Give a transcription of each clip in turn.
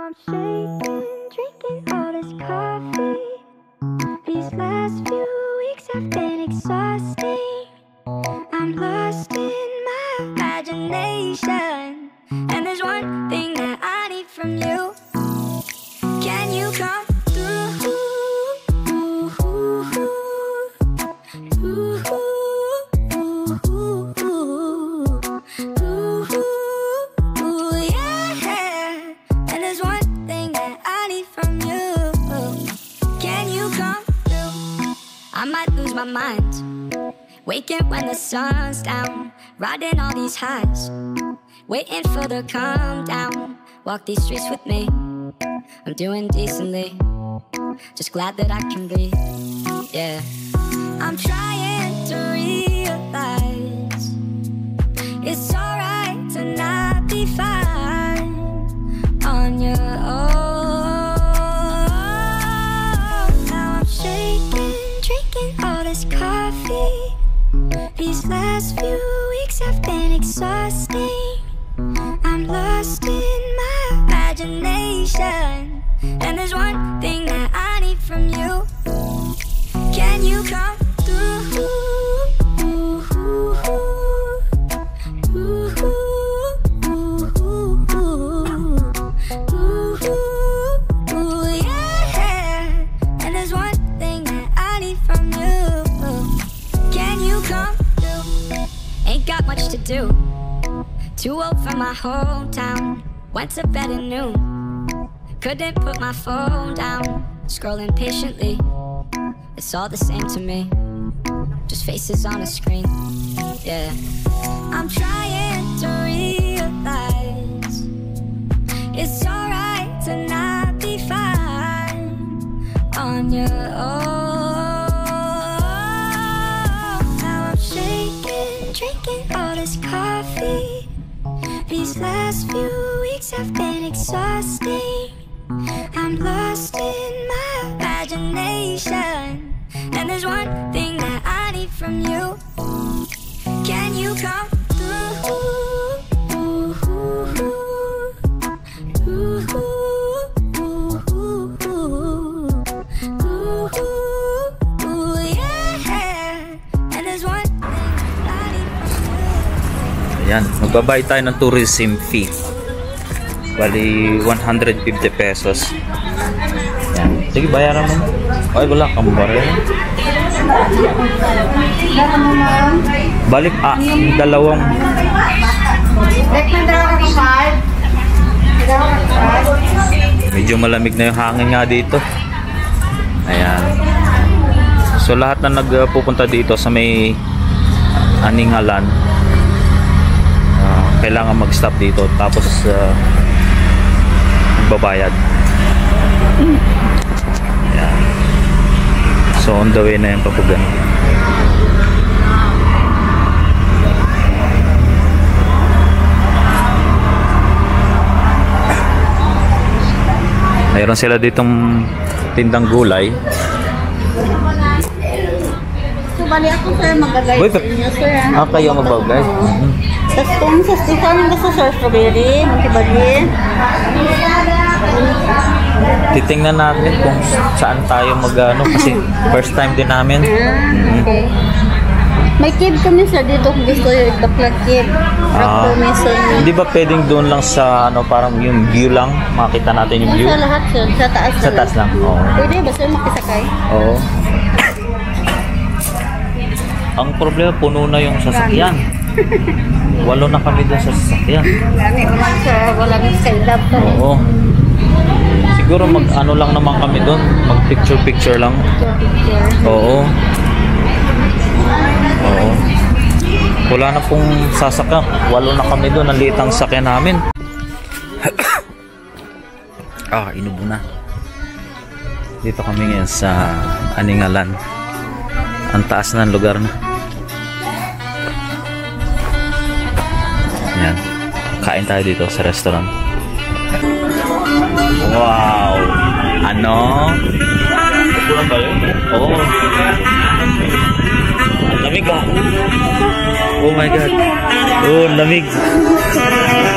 I'm shaking, drinking all this coffee. These last few weeks have been exhausting. I'm lost in my imagination, and there's one thing that I need from you. Can you come through? I might lose my mind, waking when the sun's down, riding all these highs, waiting for the calm down. Walk these streets with me, I'm doing decently, just glad that I can breathe, yeah. I'm trying to realize it's alright to not be fine on your own. Now I'm shaking, drinking all this coffee. These last few weeks have been exhausting. I'm lost in my imagination, and there's one thing that I need from you. Can you come through? Got much to do, too old for my hometown. Went to bed at noon, couldn't put my phone down. Scrolling patiently, it's all the same to me, just faces on a screen, yeah. I'm trying to realize it's alright to not be fine on your own. Drinking all this coffee. These last few weeks have been exhausting. I'm lost in my imagination, and there's one thing that I need from you. Can you come through? Yan, magbabayad tayo ng tourism fee. Bali 150 pesos. Yan. Sige, bayaran mo. Ay, wala kang bayaran. Balik dalawang. Medyo malamig na yung hangin nga dito. Ayan. So lahat na nagpupunta dito sa may Aningalan, kailangan mag-stop dito tapos magbabayad. Ayan. So on the way na yung papugan. Mayroon sila ditong tindang gulay. So bali ako sir magagay sa inyo sir. Kayo magbagay. Tapos kung sa saan gusto sir, strawberry, magkibali. Titingnan natin kung saan tayo mag-ano kasi first time din namin. Okay. May cave kami sir dito kung gusto yung bakla cave. Hindi ba pwedeng doon lang sa ano parang yung view lang? Makita natin yung view? Sa lahat sir, sa taas lang. Sa taas lang? Oo. Pwede ba sir makisakay? Oo. Ang problema, puno na yung sasakyan. 8 na kami doon sa sasakyan. Walang skylab to. Oo. Siguro mag-ano lang naman kami doon. Mag-picture lang. Oo. Oo. Wala na pong sasakyan. 8 na kami doon. Ang liit ang sasakyan namin. Inubo na. Dito kami ngayon sa Aningalan. Ang taas ng lugar na. Yan. Kain tayo dito sa restaurant. Wow! Ano? Oo. lamig ah. Oh my God. Oh, lamig.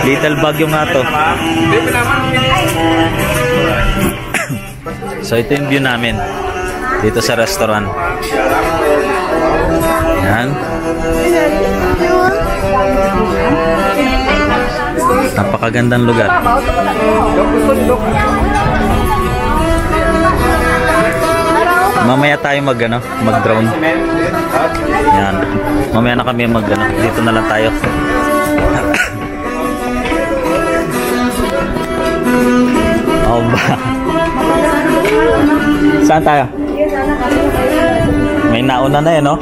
Little Baguio nga to. So ito yung view namin dito sa restaurant. Yan. Napakagandang lugar. Mamaya tayo mag-drone. Yan. Mamaya na kami dito na lang tayo. Oh ba. Saan tayo? May nauna na no?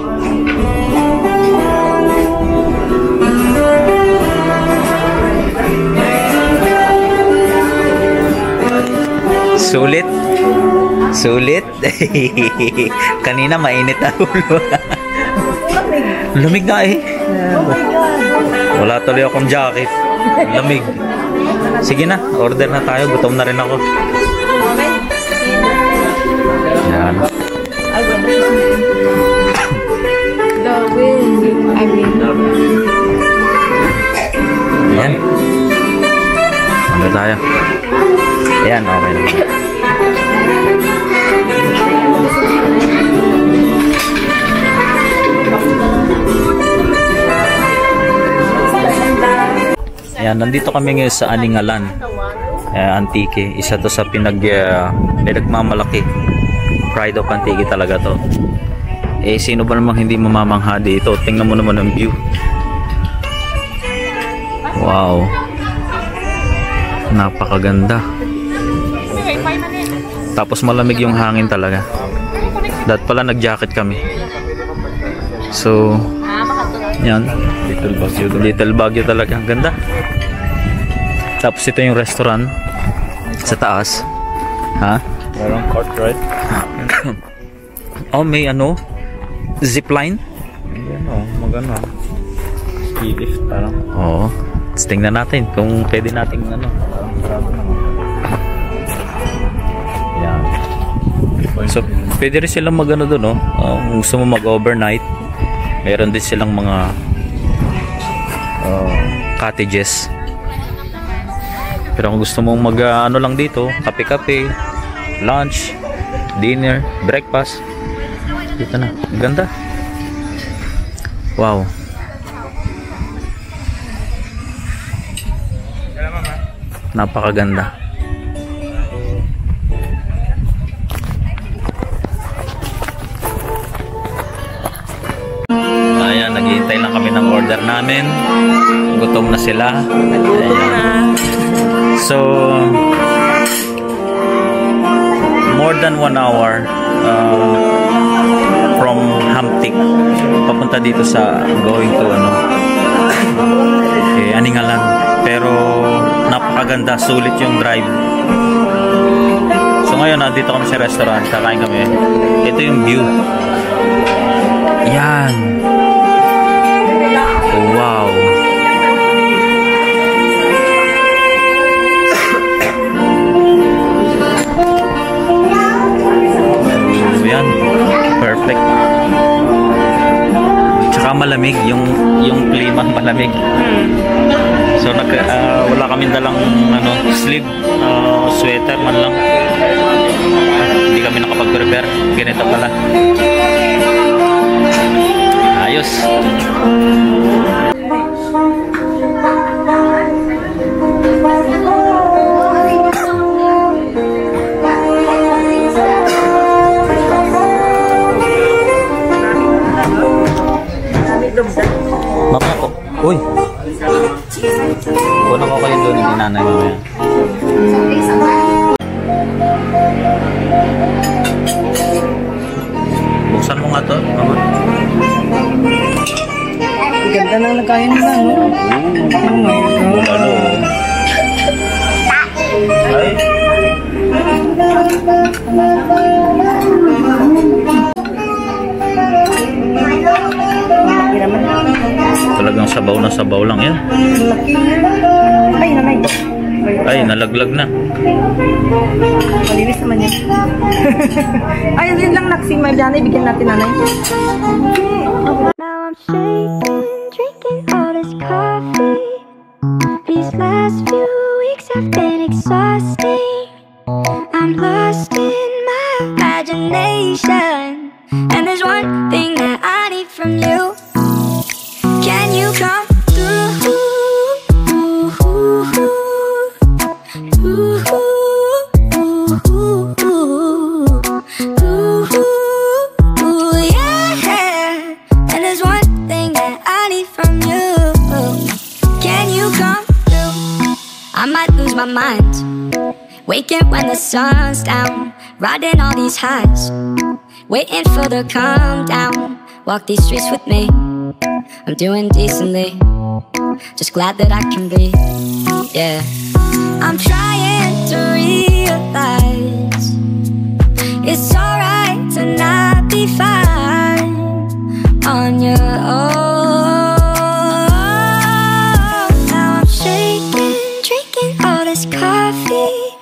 Sulit. Sulit. Kanina mainit na ulo. Lamig na eh. Wala tuloy akong jacket. Lamig. Sige na, order na tayo. Gutom na rin ako. Yan. Yan. Ano tayo? Ayan, okay na. Ayan, nandito kami ngayon sa Aningalan Antique. Isa to sa pinagmamalaki. Pride of Antique talaga to. Eh, sino ba namang hindi mamamangha dito? Tingnan mo naman ang view. Wow. Napakaganda. Tapos malamig yung hangin talaga. Dahil pala nag-jacket kami. So, yan. Little Baguio talaga. Ang ganda. Tapos ito yung restaurant sa taas. Ha? Merong cart ride. Oh, may zipline. Magano. Ski lift parang. Oo. Tingnan natin kung pwede nating Yan. So, pwede rin silang doon, no? Kung gusto mo mag-overnight, meron din silang mga cottages. Pero kung gusto mong lang dito, kape-kape, lunch, dinner, breakfast, dito na. Ang ganda. Wow. Napakaganda. Ayan, naghihintay lang kami ng order namin. Gutom na sila. Ayan. So, more than 1 hour from Hamtik papunta dito sa going to Aningalan. Pero napakaganda, sulit yung drive. So ngayon nandito kami sa restaurant, kakain kami. Ito yung view. Yan. Wow. So yan, perfect. Tsaka malamig yung klima, malamig. So wala kaming dalang sleeve, sweater man lang. Hindi kami nakapag-prepare. Ganito pala. Ayos. Mamaya po. Uy. Kunan ko kayo doon ni nanay mamaya. Buksan mo nga to, mama. Ganda nang nagkain nila, no? Oh my God. Ay. Talagang sabaw na sabaw lang yan. Laki. Ay, nanay. Ay, nalaglag na. Malinis naman yan. Ay, yun lang naksima dyan. Ibigyan natin, nanay. exhausting. I'm lost in my imagination, and there's one thing that I need from you. Can you come through? Yeah. And there's one thing that I need from you. Can you come through? I might lose my mind, waking when the sun's down, riding all these highs, waiting for the calm down. Walk these streets with me, I'm doing decently, just glad that I can breathe. Yeah, I'm trying to realize it's alright to not be fine on your own. Now I'm shaking, drinking all this coffee.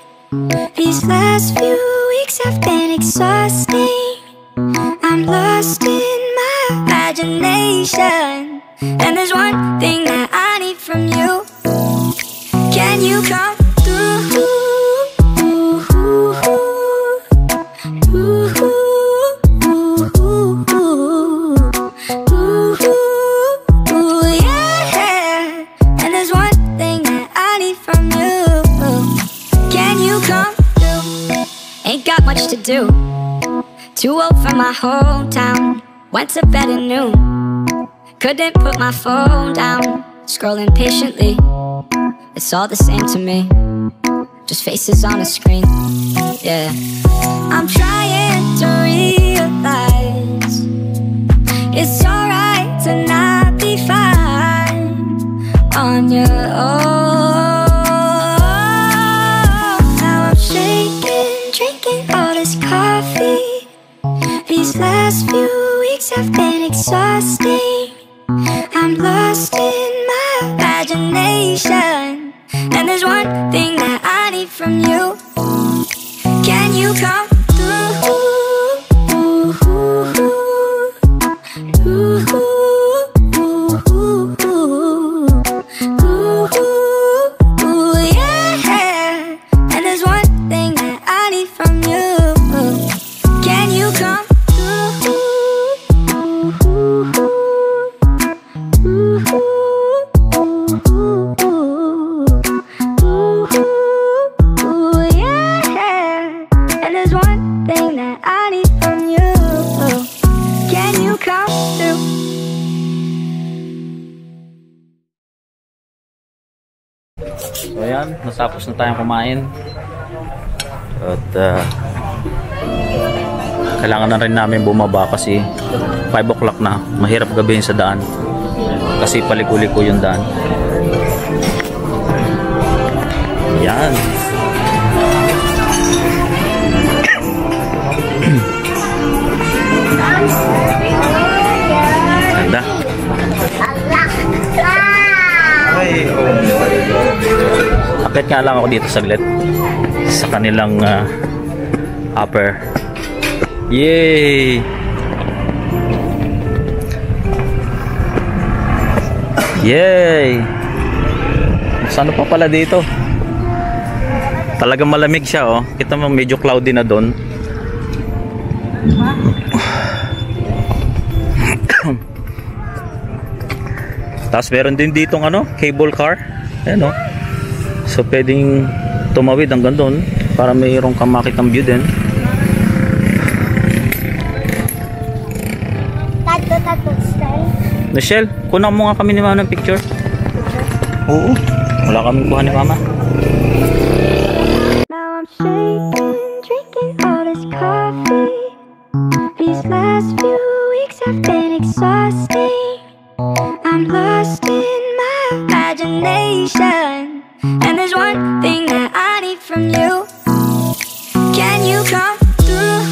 These last few weeks have been exhausting. I'm lost in my imagination, and there's one thing that I need from you. Can you come through? Yeah. And there's one thing that I need from you. Can you come through? Ain't got much to do, too old for my hometown. Went to bed at noon, couldn't put my phone down. Scrolling patiently, it's all the same to me, just faces on a screen. Yeah, I'm trying to realize it's alright to not be fine on your own. Now I'm shaking, drinking all this coffee. These last few weeks have been exhausting. I'm lost in my imagination, and there's one thing that I need from you. Can you come yeah. And there's one thing that I need from you. Can you come yeah. And there's one thing that I need from you. Can you come through? So ayan, natapos na tayong kumain. At kailangan na rin namin bumaba kasi 5 o'clock na. Mahirap gabihin sa daan kasi paliko-liko yung daan. Yan. Ganda. Akit nga lang ako dito saglit sa kanilang upper. Yay! Yay! Saan pa pala dito? Talagang malamig siya, oh. Kita mo medyo cloudy na doon. Tapos meron din ditong cable car. Ayan, oh. So pwedeng tumawid hanggang doon para mayroong kang makitang view din. Michelle, kunan mo nga kami ni Mama ng picture. Oo. Wala kaming kuha ni Mama. Now I'm shaking, drinking all this coffee. These last few weeks have been exhausting. I'm lost in my imagination, and there's one thing that I need from you. Can you come through?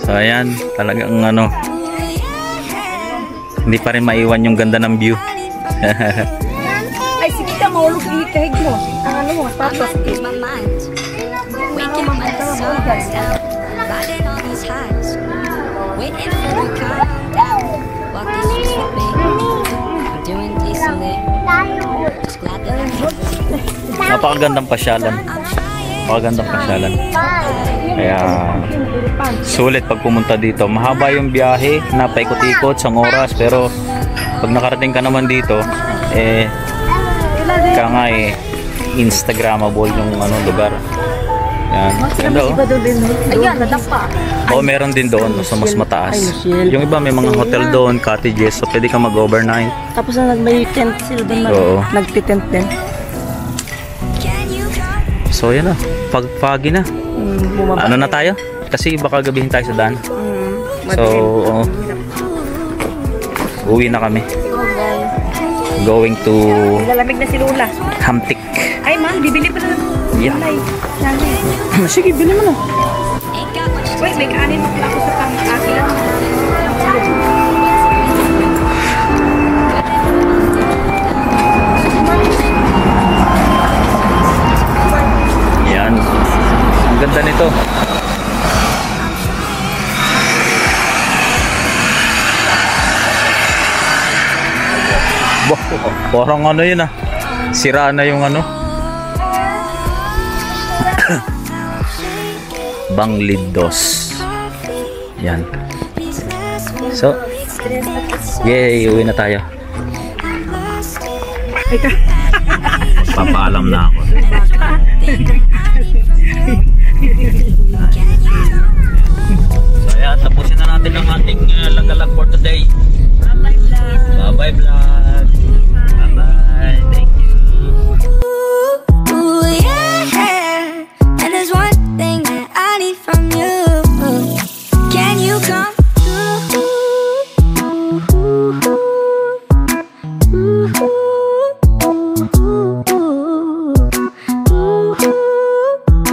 So ayan, talagang hindi pa rin maiwan yung ganda ng view. Ay, sige ka, maulog dito. Hig mo. Ang ano mo, tapos. Waking up at the sun's down, riding all these highs, waiting for the calm down. walk these streets with me. I'm doing decently. Just glad that I can. Napakagandang pasyalan. Napakagandang pasyalan. Kaya sulit pag pumunta dito. Mahaba yung biyahe, napaikot-ikot sa oras, pero pag nakarating ka naman dito, kaya nga Instagrammable yung lugar. Yan. Ganda oh. Ayan, nadapa. Oo, meron din doon sa mas mataas. Yung iba may mga hotel doon, cottages, so pwede ka mag-overnight. Tapos na may tent sila doon. Oo. Nagtitent din. So yan na, pagpagi na. Ano na tayo? Kasi baka gabihin tayo sa daan. So, uwi na kami. Going to Lalamig na si Lola. Hamtik. Ay, ma, bibili pa na. Yeah. Sige, bili mo na. Wait, may kanin ako sa pang-akin. Yan. Ang ganda nito. Parang yun sira na yung Banglidos. Yan. So, yay, uwi na tayo. Papaalam na ako. So, ayan, tapusin na natin ang ating lagalag for today. Bye-bye vlog. Bye-bye. Thank you. Ooh, yeah. And there's one thing that I need from you. Can you come through?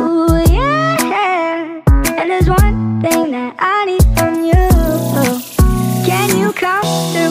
Ooh, yeah. And there's one thing that I need from you. Can you come through?